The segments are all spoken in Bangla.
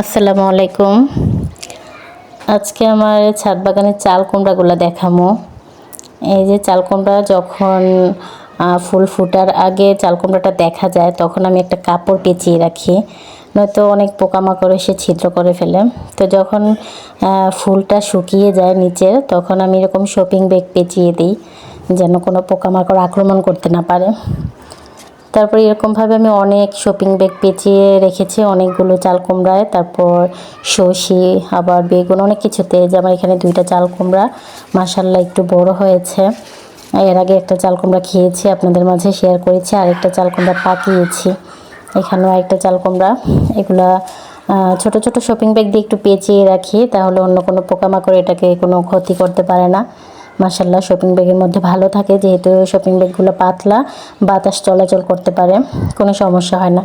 আসসালামু আলাইকুম। আজকে আমার ছাদ বাগানের চাল কুমড়াগুলো দেখামো। এই যে চাল কুমড়া যখন ফুল ফুটার আগে চাল কুমড়াটা দেখা যায়, তখন আমি একটা কাপড় পেঁচিয়ে রাখি, নয়তো অনেক পোকামাকড় এসে ছিদ্র করে ফেলে। তো যখন ফুলটা শুকিয়ে যায় নিচে, তখন আমি এরকম শপিং ব্যাগ পেঁচিয়ে দিই, যেন কোনো পোকামাকড় আক্রমণ করতে না পারে। তারপর এরকমভাবে আমি অনেক শপিং ব্যাগ পেঁচিয়ে রেখেছি অনেকগুলো চাল কুমড়ায়, তারপর সর্ষে, আবার বেগুন, অনেক কিছুতে। যে আমার এখানে 2টা চাল কুমড়া মাশাআল্লাহ একটু বড় হয়েছে। এর আগে একটা চাল কুমড়া খেয়েছি, আপনাদের মাঝে শেয়ার করেছি। আরেকটা চাল কুমড়া পাকিয়েছি, এখানেও আরেকটা চাল কুমড়া। এগুলা ছোট ছোট শপিং ব্যাগ দিয়ে একটু পেঁচিয়ে রাখি, তাহলে অন্য কোনো পোকামাকড় এটাকে কোনো ক্ষতি করতে পারে না। মাশাআল্লাহ শপিং ব্যাগের মধ্যে ভালো থাকে, যেহেতু শপিং ব্যাগগুলো পাতলা, বাতাস চলাচল করতে পারে, কোনো সমস্যা হয় না।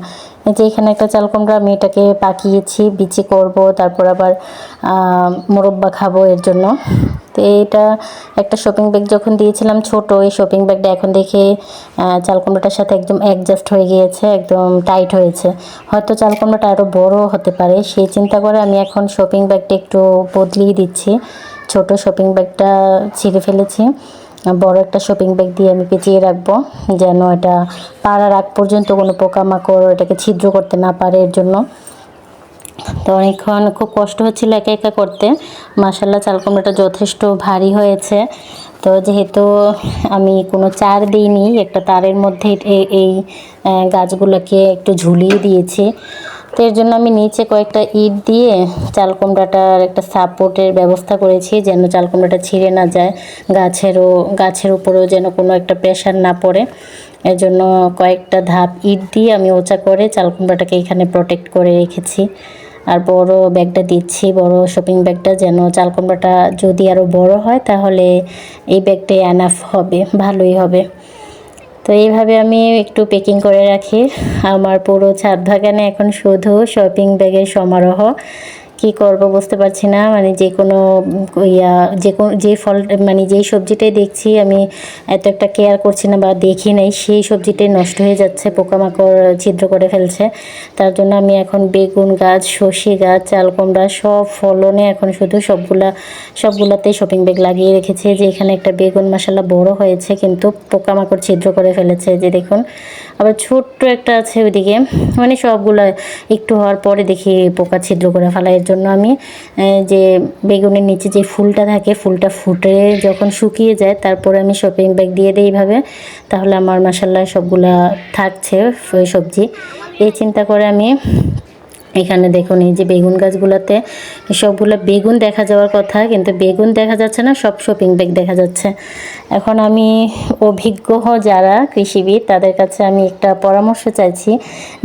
এই যে এখানে একটা চাল কুমড়া, আমি এটাকে পাকিয়েছি, বিচি করব, তারপর আবার মোরব্বা খাবো এর জন্য। তো এইটা একটা শপিং ব্যাগ যখন দিয়েছিলাম ছোট, এই শপিং ব্যাগটা এখন দেখে চাল কুমড়োটার সাথে একদম অ্যাডজাস্ট হয়ে গিয়েছে, একদম টাইট হয়েছে। হয়তো চাল কুমড়োটা আরও বড় হতে পারে, সেই চিন্তা করে আমি এখন শপিং ব্যাগটা একটু বদলিয়ে দিচ্ছি। ছোট শপিং ব্যাগটা ছিঁড়ে ফেলেছি, বড় একটা শপিং ব্যাগ দিয়ে আমি পেঁচিয়ে রাখবো, যেন এটা পাড়ার আগ পর্যন্ত কোনো পোকামাকড় এটাকে ছিদ্র করতে না পারে, এর জন্য। তো অনেকক্ষণ খুব কষ্ট হচ্ছিল একা একা করতে। মাশাআল্লাহ চাল কুমড়াটা যথেষ্ট ভারী হয়েছে। তো যেহেতু আমি কোনো চার দিইনি, একটা তারের মধ্যে এই গাছগুলোকে একটু ঝুলিয়ে দিয়েছি। তো এর জন্য আমি নিচে কয়েকটা ইট দিয়ে চাল কুমড়াটার একটা সাপোর্টের ব্যবস্থা করেছি, যেন চাল কুমড়াটা ছিঁড়ে না যায়, গাছের উপরেও যেন কোনো একটা প্রেশার না পড়ে। এর জন্য কয়েকটা ধাপ ইট দিয়ে আমি উঁচা করে চাল কুমড়াটাকে এখানে প্রোটেক্ট করে রেখেছি। আর বড় ব্যাগটা দিচ্ছি, বড় শপিং ব্যাগটা, যেন চাল কুমড়াটা যদি আরও বড় হয় তাহলে এই ব্যাগটাই এনাফ হবে, ভালোই হবে। তো এইভাবে আমি একটু প্যাকিং করে রাখি। আমার পুরো ছাদ বাগানে এখন শুধু শপিং ব্যাগের সমারোহ। কি করব বুঝতে পারছি না, মানে যে কোনো যে ফল, মানে যেই সবজিটাই দেখছি আমি এত একটা কেয়ার করছি না বা দেখি নাই, সেই সবজিটাই নষ্ট হয়ে যাচ্ছে, পোকামাকড় ছিদ্র করে ফেলছে। তার জন্য আমি এখন বেগুন গাছ, সর্ষে গাছ, চাল কুমড়া সব ফলনে এখন শুধু সবগুলাতেই শপিং ব্যাগ লাগিয়ে রেখেছি। যে এখানে একটা বেগুন মাশাআল্লাহ বড় হয়েছে, কিন্তু পোকামাকড় ছিদ্র করে ফেলেছে, যে দেখুন। আবার ছোট্ট একটা আছে ওইদিকে, মানে সবগুলা একটু হওয়ার পরে দেখি পোকা ছিদ্র করে ফেলা। এর জন্য আমি যে বেগুনের নিচে যে ফুলটা থাকে, ফুলটা ফুটে যখন শুকিয়ে যায়, তারপরে আমি শপিং ব্যাগ দিয়ে দিই এইভাবে, তাহলে আমার মাশাআল্লাহ সবগুলা থাকছে সবজি। এই চিন্তা করে আমি এখানে দেখুন, এই যে বেগুন গাছগুলোতে সবগুলো বেগুন দেখা যাওয়ার কথা, কিন্তু বেগুন দেখা যাচ্ছে না, সব শপিং ব্যাগ দেখা যাচ্ছে। এখন আমি অভিজ্ঞ যারা কৃষিবিদ, তাদের কাছে আমি একটা পরামর্শ চাইছি।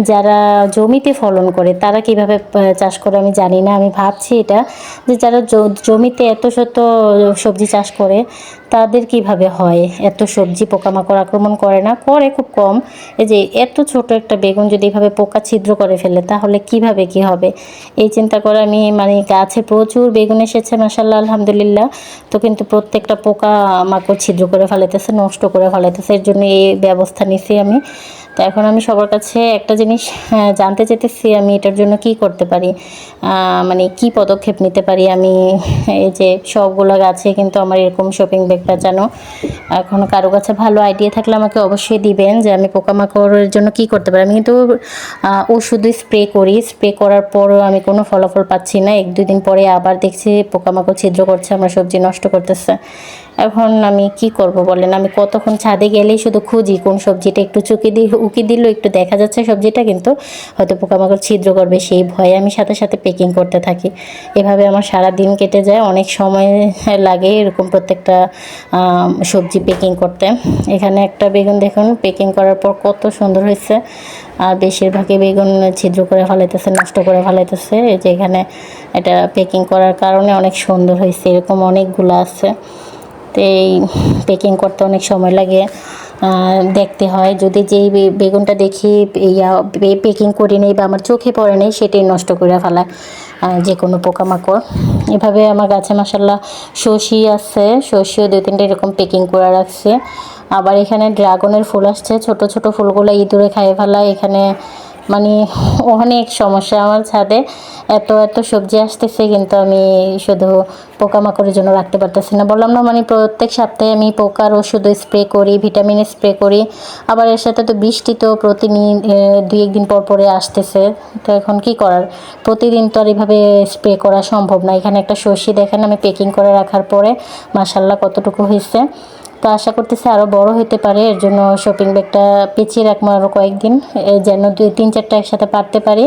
যারা জমিতে ফলন করে তারা কিভাবে চাষ করে আমি জানি না, আমি ভাবছি এটা, যে যারা জমিতে এত শত সবজি চাষ করে তাদের কিভাবে হয় এত সবজি পোকামাকড় আক্রমণ করে না, করে খুব কম। এই যে এত ছোট একটা বেগুন যদি এভাবে পোকা ছিদ্র করে ফেলে, তাহলে কিভাবে কি হবে, এই চিন্তা করে আমি, মানে গাছে প্রচুর বেগুন এসেছে মাশাআল্লাহ আলহামদুলিল্লাহ, তো কিন্তু প্রত্যেকটা পোকা মাকড় ছিদ্র করে ফেলাইতেছে, নষ্ট করে ফেলাইতেছে। এর জন্য এই ব্যবস্থা নিছি আমি। তো এখন আমি সবার কাছে একটা জিনিস জানতে চাইতেছি, আমি এটার জন্য কি করতে পারি, মানে কি পদক্ষেপ নিতে পারি আমি। এই যে সবগুলো গাছে কিন্তু আমার এরকম শপিং ব্যাগ পেঁচানো। এখন কারো কাছে ভালো আইডিয়া থাকলে আমাকে অবশ্যই দিবেন, যে আমি পোকামাকড়ের জন্য কি করতে পারি। আমি কিন্তু ওষুধ স্প্রে করি, স্প্রে করার পরও আমি কোনো ফলাফল পাচ্ছি না। 1-2 দিন পরে আবার দেখছি পোকামাকড় ছিদ্র করছে, আমার সবজি নষ্ট করতেছে। এখন আমি কি করব বলেন, আমি কতক্ষণ ছাদে গেলেই শুধু খুঁজি কোন সবজিটা একটু উকি দিল একটু দেখা যাচ্ছে সবজিটা, কিন্তু হয়তো পোকামাকড় ছিদ্র করবে, সেই ভয়ে আমি সাথে সাথে প্যাকিং করতে থাকি। এভাবে আমার সারা দিন কেটে যায়, অনেক সময় লাগে এরকম প্রত্যেকটা সবজি প্যাকিং করতে। এখানে একটা বেগুন দেখুন, প্যাকিং করার পর কত সুন্দর হয়েছে, আর বেশিরভাগই বেগুন ছিদ্র করে ফেলাইতেছে, নষ্ট করে ফেলাইতেছে। এই যে এখানে এটা প্যাকিং করার কারণে অনেক সুন্দর হয়েছে, এরকম অনেকগুলো আছে। তো এই প্যাকিং করতে অনেক সময় লাগে, দেখতে হয়। যদি যেই বেগুনটা দেখি প্যাকিং করি নেই বা আমার চোখে পড়ে নেই, সেটাই নষ্ট করে ফেলায় যে কোনো পোকামাকড়। এভাবে আমার গাছে মাশাআল্লাহ সর্ষে আছে, সর্ষেও 2-3টা এরকম প্যাকিং করে রাখছে। আবার এখানে ড্রাগনের ফুল আসছে, ছোট ছোট ফুলগুলো ইঁদুরে খাইয়ে ফেলায়। এখানে মানে অনেক সমস্যা আমার ছাদে। এত এত সবজি আসতেছে, কিন্তু আমি শুধু পোকামাকড়ের জন্য রাখতে পারতেছি না। বললাম না, মানে প্রত্যেক সপ্তাহে আমি পোকার ওষুধ স্প্রে করি, ভিটামিন স্প্রে করি। আবার এর সাথে তো বৃষ্টি তো প্রতিদিন 2-1 দিন পর পরে আসতেছে। তো এখন কি করার, প্রতিদিন তো আর এইভাবে স্প্রে করা সম্ভব না। এখানে একটা সর্ষে দেখেন আমি প্যাকিং করে রাখার পরে মাশাল্লাহ কতটুকু হয়েছে। তো আশা করতেছি আরও বড় হতে পারে। এর জন্য শপিং ব্যাগটা পেঁচিয়ে রাখবো আরও কয়েকদিন, যেন 2-3-4টা একসাথে পারতে পারি।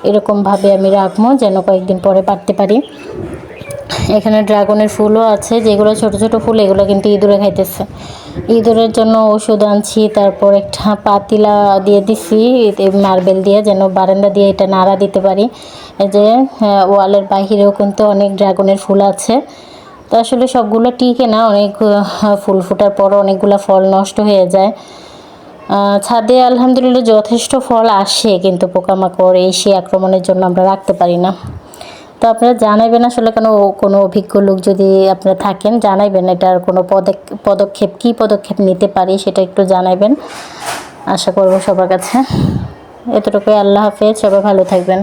এরকমভাবে আমি রাখবো যেন কয়েকদিন পরে পারতে পারি। এখানে ড্রাগনের ফুলও আছে, যেগুলো ছোট ছোট ফুল, এগুলো কিন্তু ইঁদুরে খাইতেছে। ইঁদুরের জন্য ওষুধ আনছি, তারপর একটা পাতিলা দিয়ে দিছি মার্বেল দিয়ে, যেন বারান্দা দিয়ে এটা নাড়া দিতে পারি। এই যে ওয়ালের বাহিরেও কিন্তু অনেক ড্রাগনের ফুল আছে। তো আসলে সবগুলো টিকে না, অনেক ফুল ফোটার পর অনেকগুলো ফল নষ্ট হয়ে যায়। ছাদে আলহামদুলিল্লাহ যথেষ্ট ফল আসে, কিন্তু পোকামাকড় এই সেই আক্রমণের জন্য আমরা রাখতে পারি না। তো আপনারা জানাবেন আসলে কোনো অভিজ্ঞ লোক যদি আপনারা থাকেন, জানাবেন এটার কোনো পদক্ষেপ কী পদক্ষেপ নিতে পারি সেটা একটু জানাবেন। আশা করব সবার কাছে। এতটুকুই। আল্লাহ হাফেজ, সবাই ভালো থাকবেন।